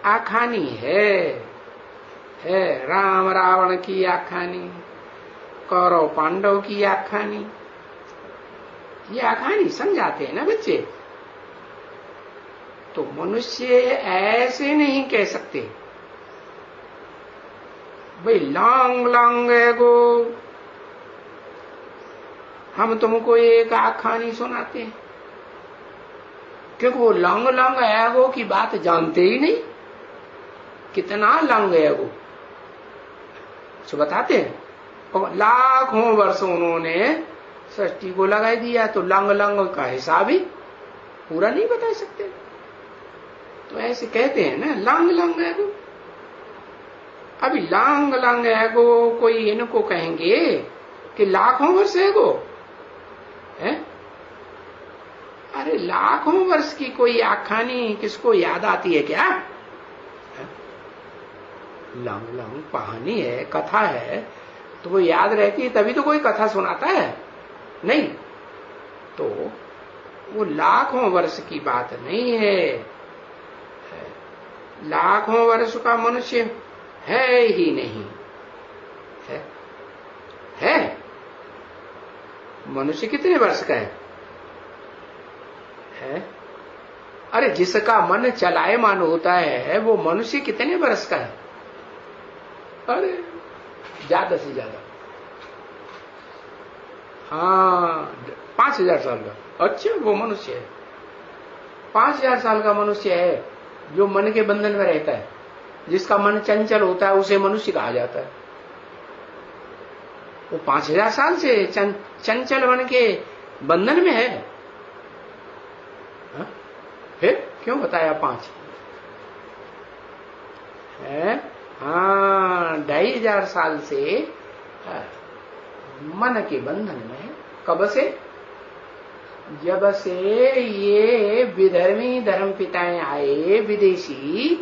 आखानी है राम रावण की आखानी, कौरव पांडव की आखानी, ये आखानी समझाते हैं ना बच्चे। तो मनुष्य ऐसे नहीं कह सकते भाई लॉन्ग लॉन्ग एगो हम तुमको एक आखानी सुनाते हैं, क्योंकि वो लॉन्ग लॉन्ग एगो की बात जानते ही नहीं। कितना लॉन्ग एगो सो बताते हैं, और लाखों वर्ष उन्होंने सृष्टि को लगा दिया, तो लंग लंग का हिसाब ही पूरा नहीं बता सकते। तो ऐसे कहते हैं ना लंग लंग एगो। अभी लंग लंग एगो कोई इनको कहेंगे कि लाखों वर्ष एगो है? अरे लाखों वर्ष की कोई आखानी किसको याद आती है क्या? लंग लंग कहानी है, कथा है, तो वो याद रहती है तभी तो कोई कथा सुनाता है नहीं। तो वो लाखों वर्ष की बात नहीं है। लाखों वर्ष का मनुष्य है ही नहीं है? मनुष्य कितने वर्ष का है? अरे जिसका मन चलायमान होता है वो मनुष्य कितने वर्ष का है? अरे ज्यादा से ज्यादा हाँ 5000 साल का। अच्छा, वो मनुष्य है 5000 साल का मनुष्य है जो मन के बंधन में रहता है। जिसका मन चंचल होता है उसे मनुष्य कहा जाता है। वो 5000 साल से चंचल मन के बंधन में है। हा? फिर क्यों बताया 5 है? हाँ, 2500 साल से मन के बंधन में। कब से? जब से ये विधर्मी धर्म पिताएं आए विदेशी,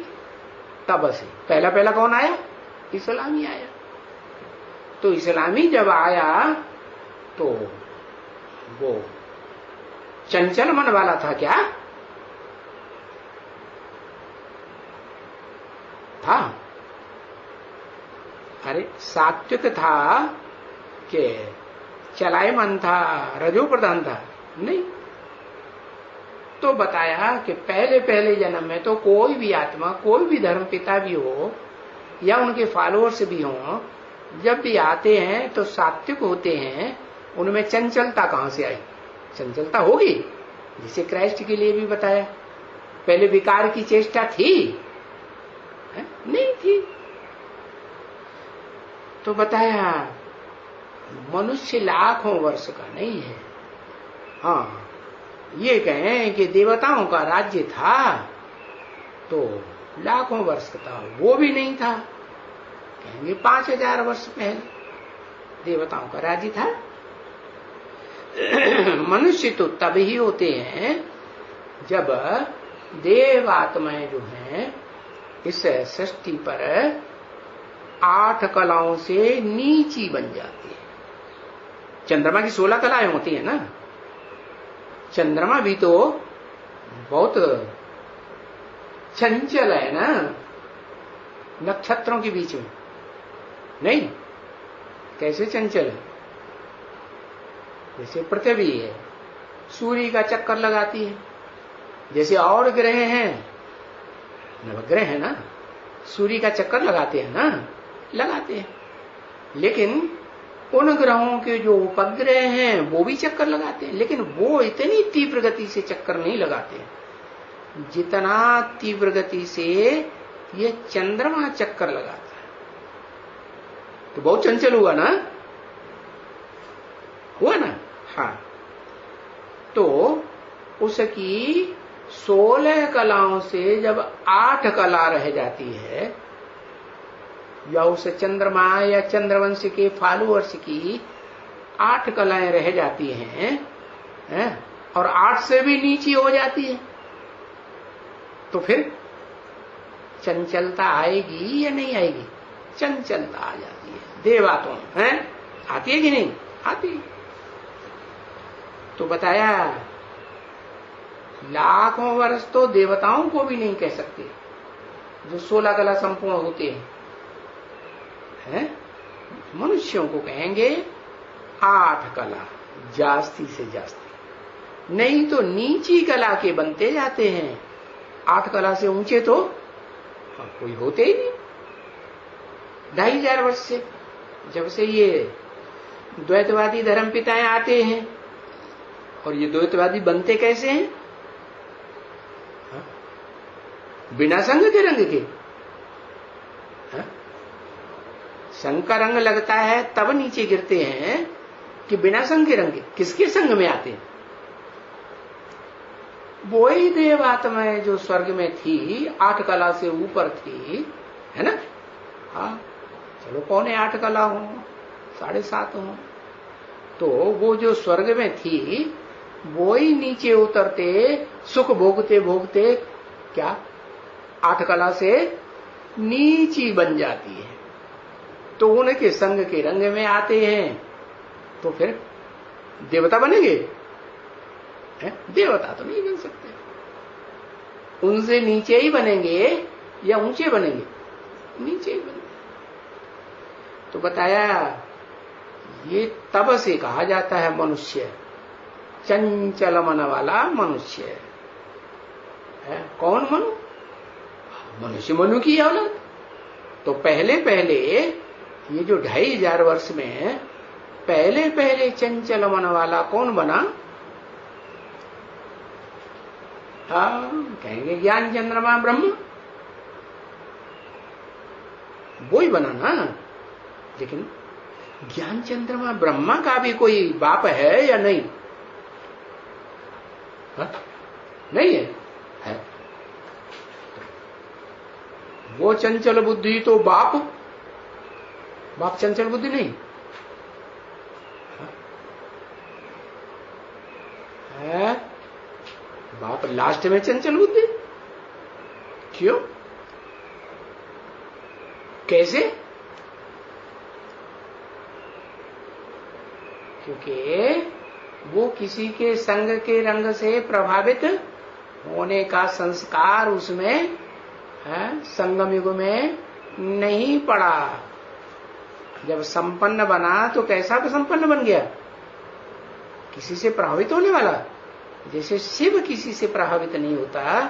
तब से। पहला पहला कौन आया? इस्लामी आया। तो इस्लामी जब आया तो वो चंचल मन वाला था क्या? था? अरे सात्विक था कि चलायमान था, रजो प्रधान था? नहीं। तो बताया कि पहले पहले जन्म में तो कोई भी आत्मा, कोई भी धर्म पिता भी हो, या उनके फॉलोअर्स भी हों, जब भी आते हैं तो सात्विक होते हैं, उनमें चंचलता कहां से आई? चंचलता होगी, जिसे क्राइस्ट के लिए भी बताया। पहले विकार की चेष्टा थी? नहीं थी। तो बताया मनुष्य लाखों वर्ष का नहीं है। हाँ, ये कहें कि देवताओं का राज्य था तो लाखों वर्ष था, वो भी नहीं था। कहेंगे 5000 वर्ष पहले देवताओं का राज्य था। मनुष्य तो तब ही होते हैं जब देव आत्माएं जो हैं इस सृष्टि पर 8 कलाओं से नीची बन जाती है। चंद्रमा की 16 कलाएं होती है ना। चंद्रमा भी तो बहुत चंचल है ना, नक्षत्रों के बीच में नहीं। कैसे चंचल है? जैसे पृथ्वी है, सूर्य का चक्कर लगाती है। जैसे और ग्रह हैं, नवग्रह है ना, सूर्य का चक्कर लगाते हैं ना, लगाते हैं। लेकिन उन ग्रहों के जो उपग्रह हैं वो भी चक्कर लगाते हैं, लेकिन वो इतनी तीव्र गति से चक्कर नहीं लगाते हैं जितना तीव्र गति से ये चंद्रमा चक्कर लगाता है। तो बहुत चंचल हुआ ना, हुआ ना। हाँ, तो उसकी 16 कलाओं से जब 8 कला रह जाती है, या उस चंद्रमा या चंद्रवंश के फॉलोअर्स की 8 कलाएं रह जाती हैं, और 8 से भी नीची हो जाती है, तो फिर चंचलता आएगी या नहीं आएगी? चंचलता आ जाती है। देवात्मा है, आती है कि नहीं? आती। तो बताया लाखों वर्ष तो देवताओं को भी नहीं कह सकते जो 16 कला संपूर्ण होते हैं। मनुष्यों को कहेंगे 8 कला, जास्ती से जास्ती। नहीं तो नीची कला के बनते जाते हैं। 8 कला से ऊंचे तो कोई होते ही नहीं। 2500 वर्ष से, जब से ये द्वैतवादी धर्मपिताएं आते हैं, और ये द्वैतवादी बनते कैसे हैं? बिना संग के रंग के। संग का रंग लगता है तब नीचे गिरते हैं कि बिना संग के रंग। किसके संग में आते हैं? वो ही देव आत्माएं जो स्वर्ग में थी, 8 कला से ऊपर थी, है ना। हाँ, चलो 7.25 कला हो, 7.5 हो, तो वो जो स्वर्ग में थी वो ही नीचे उतरते सुख भोगते भोगते क्या 8 कला से नीची बन जाती है। तो उनके संग के रंग में आते हैं, तो फिर देवता बनेंगे? देवता तो नहीं बन सकते। उनसे नीचे ही बनेंगे या ऊंचे बनेंगे? नीचे ही बनेंगे। तो बताया ये तब से कहा जाता है मनुष्य, चंचल मन वाला मनुष्य है। कौन मनु? मनुष्य, मनु की औलाद। तो पहले पहले ये जो 2500 वर्ष में पहले पहले चंचल मन वाला कौन बना? कहेंगे ज्ञान चंद्रमा ब्रह्म, वो ही बना ना। लेकिन ज्ञान चंद्रमा ब्रह्मा का भी कोई बाप है या नहीं? नहीं है। वो चंचल बुद्धि तो बाप चंचल बुद्धि नहीं है। बाप लास्ट में चंचल बुद्धि। क्यों? कैसे? क्योंकि वो किसी के संग के रंग से प्रभावित होने का संस्कार उसमें संगम युग में नहीं पड़ा। जब संपन्न बना तो कैसा संपन्न बन गया? किसी से प्रभावित होने वाला। जैसे शिव किसी से प्रभावित नहीं होता,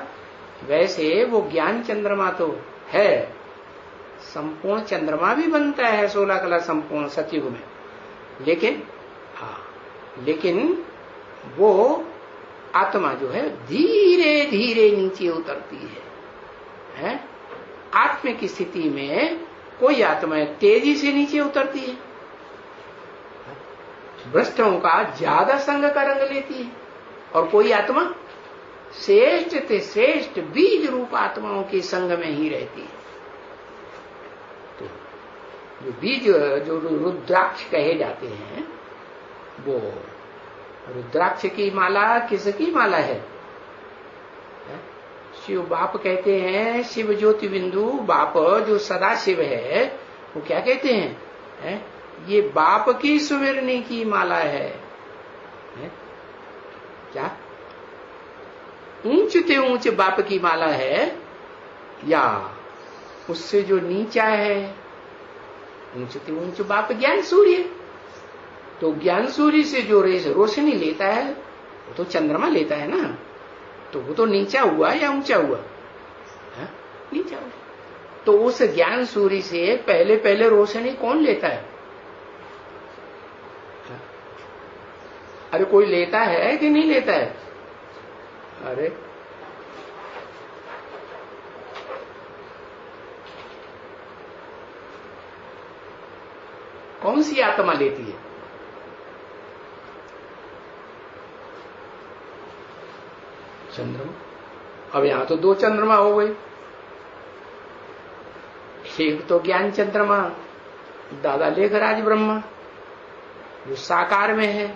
वैसे वो ज्ञान चंद्रमा तो है, संपूर्ण चंद्रमा भी बनता है 16 कला संपूर्ण सतयुग में, लेकिन वो आत्मा जो है धीरे धीरे नीचे उतरती है? आत्मा की स्थिति में कोई आत्मा तेजी से नीचे उतरती है, भ्रष्टों का ज्यादा संग का रंग लेती है, और कोई आत्मा श्रेष्ठ से श्रेष्ठ बीज रूप आत्माओं के संग में ही रहती है। तो जो बीज जो रुद्राक्ष कहे जाते हैं, वो रुद्राक्ष की माला किसकी माला है? शिव बाप कहते हैं, शिव ज्योति बिंदु बाप जो सदा शिव है, वो क्या कहते हैं? ये बाप की सुमिरनी की माला है। क्या ऊंच ते ऊंच बाप की माला है, या उससे जो नीचा है? ऊंच ते ऊंच बाप ज्ञान सूर्य, तो ज्ञान सूर्य से जो रोशनी लेता है वो तो चंद्रमा लेता है ना, तो वो तो नीचा हुआ या ऊंचा हुआ? नीचा हुआ। तो उस ज्ञान सूर्य से पहले पहले रोशनी कौन लेता है? अरे कोई लेता है कि नहीं लेता है? अरे कौन सी आत्मा लेती है? चंद्रमा। अब यहां तो 2 चंद्रमा हो गए, एक तो ज्ञान चंद्रमा दादा लेखराज ब्रह्मा जो साकार में है,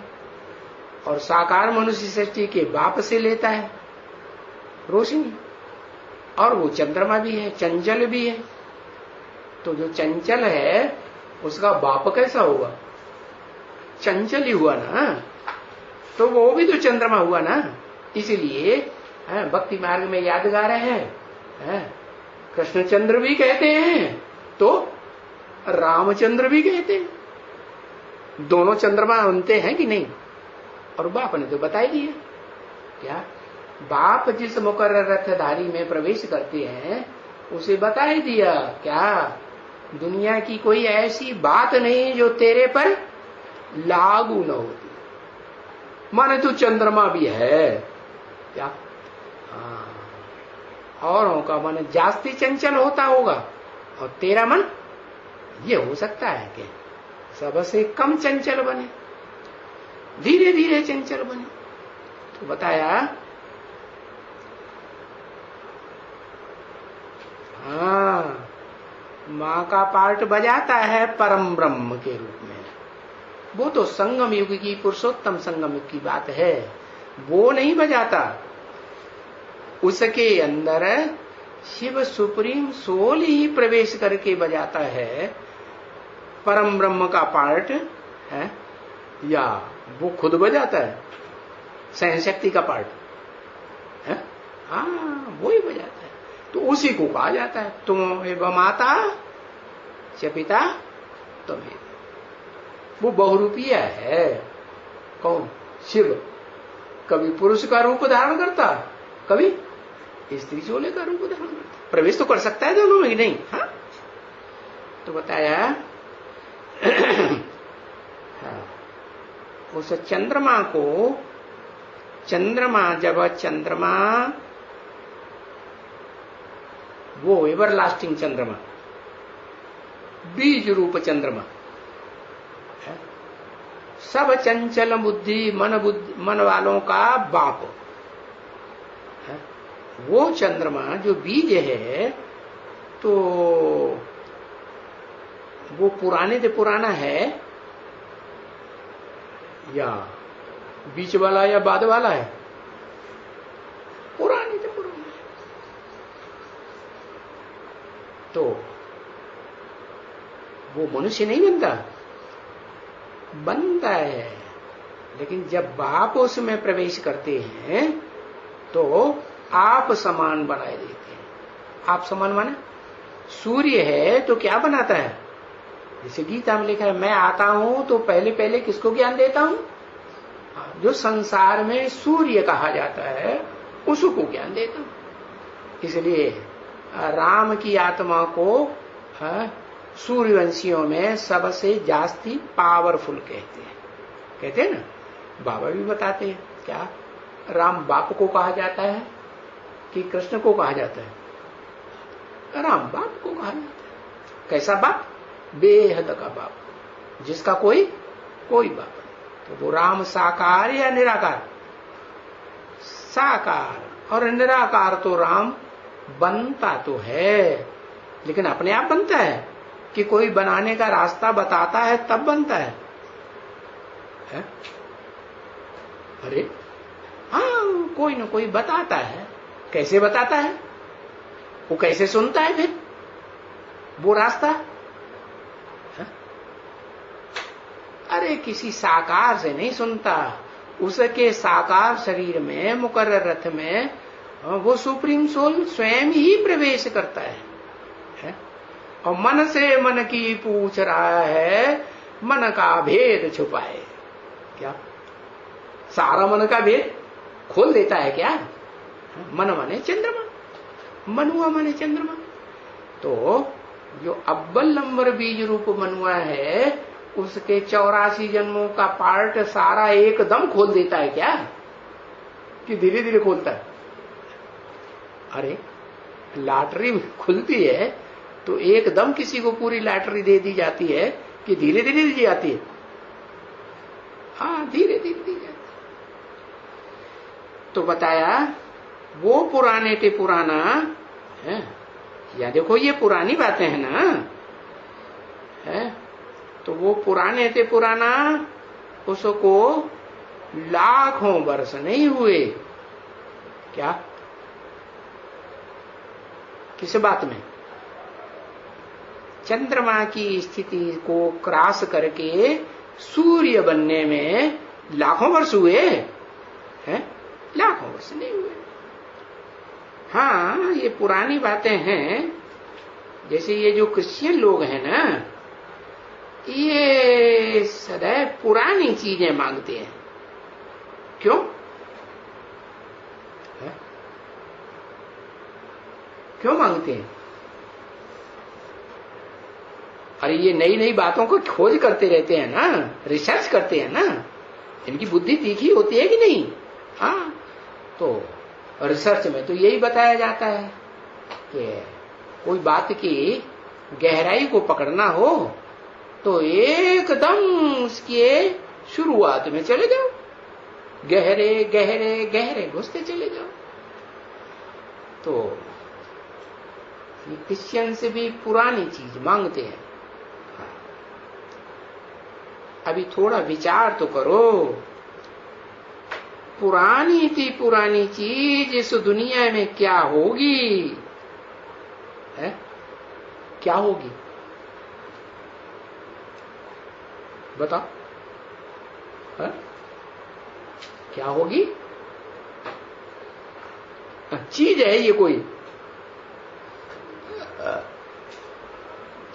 और साकार मनुष्य सृष्टि के बाप से लेता है रोशनी, और वो चंद्रमा भी है, चंचल भी है। तो जो चंचल है उसका बाप कैसा होगा? चंचल ही हुआ ना, तो वो भी तो चंद्रमा हुआ ना। इसीलिए भक्ति मार्ग में यादगार है, कृष्णचंद्र भी कहते हैं तो रामचंद्र भी कहते हैं। दोनों चंद्रमा बनते हैं कि नहीं? और बाप ने तो बता ही दिया। क्या बाप जिस मुकर्रर रथधारी में प्रवेश करते हैं उसे बता ही दिया। क्या दुनिया की कोई ऐसी बात नहीं जो तेरे पर लागू न होती? माने तू चंद्रमा भी है क्या? औरों का मन जास्ती चंचल होता होगा और तेरा मन ये हो सकता है कि सबसे कम चंचल बने, धीरे धीरे चंचल बने। तो बताया मां का पार्ट बजाता है परम ब्रह्म के रूप में। वो तो संगम युग की, पुरुषोत्तम संगम युग की बात है, वो नहीं बजाता। उसके अंदर शिव सुप्रीम सोल ही प्रवेश करके बजाता है परम ब्रह्म का पार्ट है, या वो खुद बजाता है सहन शक्ति का पार्ट है? वो ही बजाता है। तो उसी को कहा जाता है तुम एवं माता च पिता तुम्हें। वो बहुरूपिया है। कौन? शिव। कभी पुरुष का रूप धारण करता, कभी स्त्री चोले का रूप धारण करता। प्रवेश तो कर सकता है दोनों में, नहीं? हाँ, तो बताया उस चंद्रमा को, जब चंद्रमा वो एवरलास्टिंग चंद्रमा, बीज रूप चंद्रमा, सब चंचल बुद्धि मन वालों का बाप, वो चंद्रमा जो बीज है, तो वो पुराने से पुराना है या बीच वाला या बाद वाला है? पुराने से पुराना है। तो वो मनुष्य नहीं बनता है, लेकिन जब बाप उसमें प्रवेश करते हैं तो आप समान बनाए देते हैं। आप समान माने सूर्य है तो क्या बनाता है? जैसे गीता में लिखा है, मैं आता हूं तो पहले पहले किसको ज्ञान देता हूं? जो संसार में सूर्य कहा जाता है उसको ज्ञान देता हूं। इसलिए राम की आत्मा को सूर्यवंशियों में सबसे जास्ती पावरफुल कहते हैं ना। बाबा भी बताते हैं क्या राम बाप को कहा जाता है कि कृष्ण को कहा जाता है? राम बाप को कहा जाता है। कैसा बाप? बेहद का बाप, जिसका कोई बाप नहीं। तो वो राम साकार या निराकार? साकार। और निराकार तो राम बनता तो है, लेकिन अपने आप बनता है कि कोई बनाने का रास्ता बताता है तब बनता है? अरे हाँ, कोई ना कोई बताता है। कैसे बताता है? वो कैसे सुनता है फिर वो रास्ता? अरे किसी साकार से नहीं सुनता, उसके साकार शरीर में मुकर्रर रथ में वो सुप्रीम सोल स्वयं ही प्रवेश करता है? और मन से मन की पूछ रहा है, मन का भेद छुपाए क्या? सारा मन का भेद खोल देता है क्या? मन माने चंद्रमा, मनुआ माने चंद्रमा। तो जो अव्वल नंबर बीज रूप मनुआ है, उसके 84 जन्मों का पार्ट सारा एकदम खोल देता है क्या, कि धीरे धीरे खोलता है? अरे लॉटरी खुलती है तो एकदम किसी को पूरी लॉटरी दे दी जाती है कि धीरे धीरे दी जाती है? हाँ, धीरे धीरे दी जाती है। तो बताया वो पुराने ते पुराना है, या देखो ये पुरानी बातें हैं ना, है? तो वो पुराने ते पुराना, उसको लाखों वर्ष नहीं हुए क्या? किस बात में? चंद्रमा की स्थिति को क्रॉस करके सूर्य बनने में लाखों वर्ष हुए हैं? लाखों वर्ष नहीं हुए। हाँ, ये पुरानी बातें हैं। जैसे ये जो क्रिश्चियन लोग हैं ना, ये सदैव पुरानी चीजें मांगते हैं। क्यों? है? क्यों मांगते हैं? अरे ये नई नई बातों को खोज करते रहते हैं ना, रिसर्च करते हैं ना, इनकी बुद्धि तीखी होती है कि नहीं? हाँ, तो रिसर्च में तो यही बताया जाता है कि कोई बात की गहराई को पकड़ना हो तो एकदम उसके शुरुआत में चले जाओ, गहरे गहरे गहरे घुसते चले जाओ। तो क्रिश्चियन से भी पुरानी चीज मांगते हैं। अभी थोड़ा विचार तो करो, पुरानी थी पुरानी चीज इस दुनिया में क्या होगी? है? क्या होगी बताओ? है? क्या होगी? चीज है ये कोई?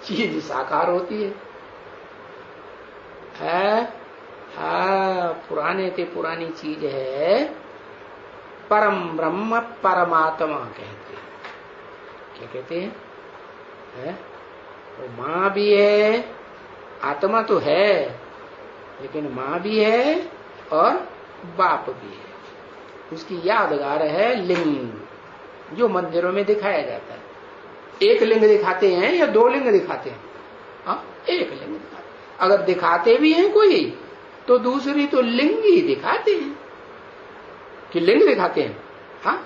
चीज साकार होती है? पुराने ते पुरानी चीज है, परम ब्रह्म परमात्मा कहते हैं। क्या कहते हैं? है? वो मां भी है, आत्मा तो है, लेकिन मां भी है और बाप भी है। उसकी यादगार है लिंग, जो मंदिरों में दिखाया जाता है। एक लिंग दिखाते हैं या दो लिंग दिखाते हैं? हाँ, एक लिंग दिखाते हैं। अगर दिखाते भी हैं कोई तो दूसरी तो लिंग ही दिखाते हैं कि लिंग दिखाते हैं। हाँ,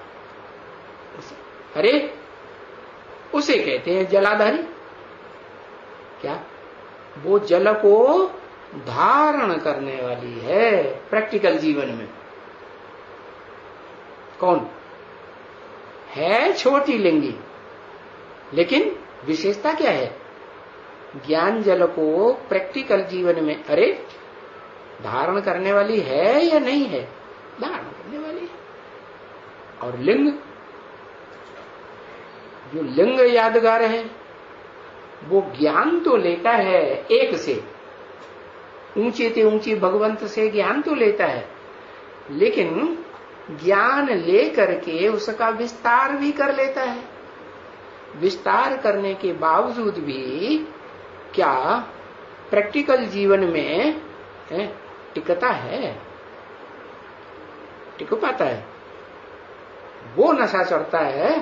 अरे उसे कहते हैं जलाधारी। क्या? वो जल को धारण करने वाली है प्रैक्टिकल जीवन में। कौन है? छोटी लिंगी, लेकिन विशेषता क्या है? ज्ञान जल को प्रैक्टिकल जीवन में अरे धारण करने वाली है या नहीं है? धारण करने वाली है। और लिंग, जो लिंग यादगार है, वो ज्ञान तो लेता है एक से, ऊंचे से ऊंची भगवंत से ज्ञान तो लेता है, लेकिन ज्ञान लेकर के उसका विस्तार भी कर लेता है। विस्तार करने के बावजूद भी क्या प्रैक्टिकल जीवन में टिकता है, टिक पाता है? वो नशा चढ़ता है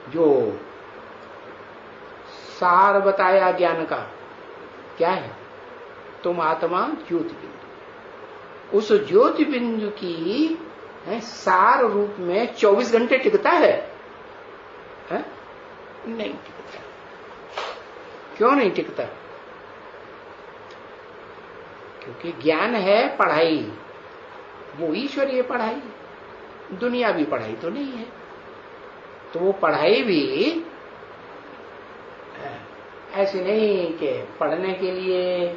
जो सार बताया ज्ञान का। क्या है? तुम आत्मा ज्योति बिंदु। उस ज्योति बिंदु की सार रूप में 24 घंटे टिकता है? नहीं टिकता। क्यों नहीं टिकता? क्योंकि ज्ञान है पढ़ाई, वो ईश्वरीय पढ़ाई, दुनियावी पढ़ाई तो नहीं है। तो वो पढ़ाई भी ऐसे नहीं कि पढ़ने के लिए,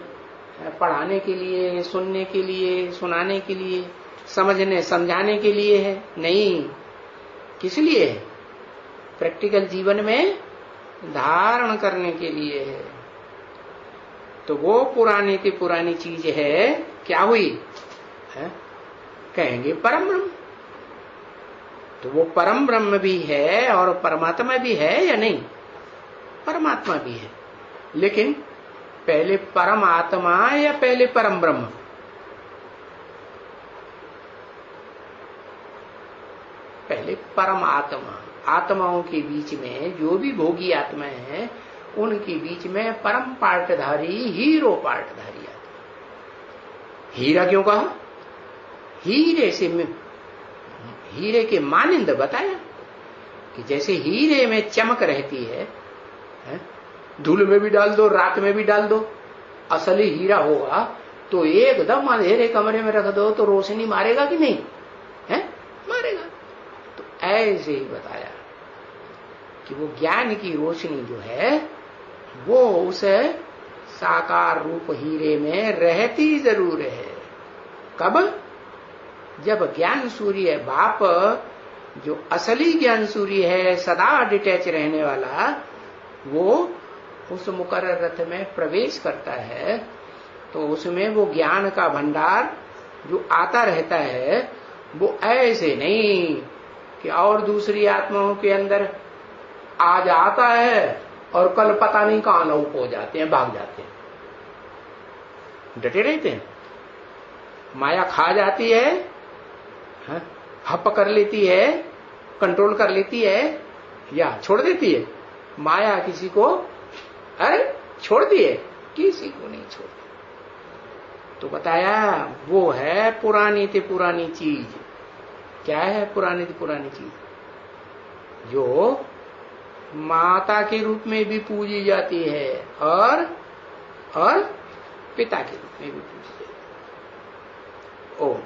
पढ़ाने के लिए, सुनने के लिए, सुनाने के लिए, समझने समझाने के लिए है। नहीं, किस लिए है? प्रैक्टिकल जीवन में धारण करने के लिए है। तो वो पुरानी की पुरानी चीज है, क्या हुई? कहेंगे परम ब्रह्म। तो वो परम ब्रह्म भी है और परमात्मा भी है या नहीं? परमात्मा भी है, लेकिन पहले परम आत्मा या पहले परम ब्रह्म? पहले परम आत्मा। आत्माओं के बीच में जो भी भोगी आत्माएं हैं, उनके बीच में परम पार्टधारी, हीरो पार्टधारी आत्मा। हीरा क्यों कहा? हीरे से हीरे के मानिंद बताया कि जैसे हीरे में चमक रहती है, धूल में भी डाल दो, रात में भी डाल दो, असली हीरा होगा तो एकदम अंधेरे कमरे में रख दो तो रोशनी मारेगा कि नहीं? मारेगा। तो ऐसे ही बताया कि वो ज्ञान की रोशनी जो है वो उस साकार रूप हीरे में रहती जरूर है। कब? जब ज्ञान सूर्य बाप, जो असली ज्ञान सूर्य है, सदा डिटैच रहने वाला, वो उस मुकर्रर रथ में प्रवेश करता है, तो उसमें वो ज्ञान का भंडार जो आता रहता है, वो ऐसे नहीं कि और दूसरी आत्माओं के अंदर आज आता है और कल पता नहीं कहां लौप हो जाते हैं, भाग जाते हैं, डटे रहते हैं। माया खा जाती है, हप कर लेती है, कंट्रोल कर लेती है या छोड़ देती है? माया किसी को छोड़ती है? किसी को नहीं छोड़ती। तो बताया वो है पुरानी ते पुरानी चीज। क्या है पुरानी ते पुरानी चीज? जो माता के रूप में भी पूजी जाती है और पिता के रूप में भी पूजी जाती है। ओम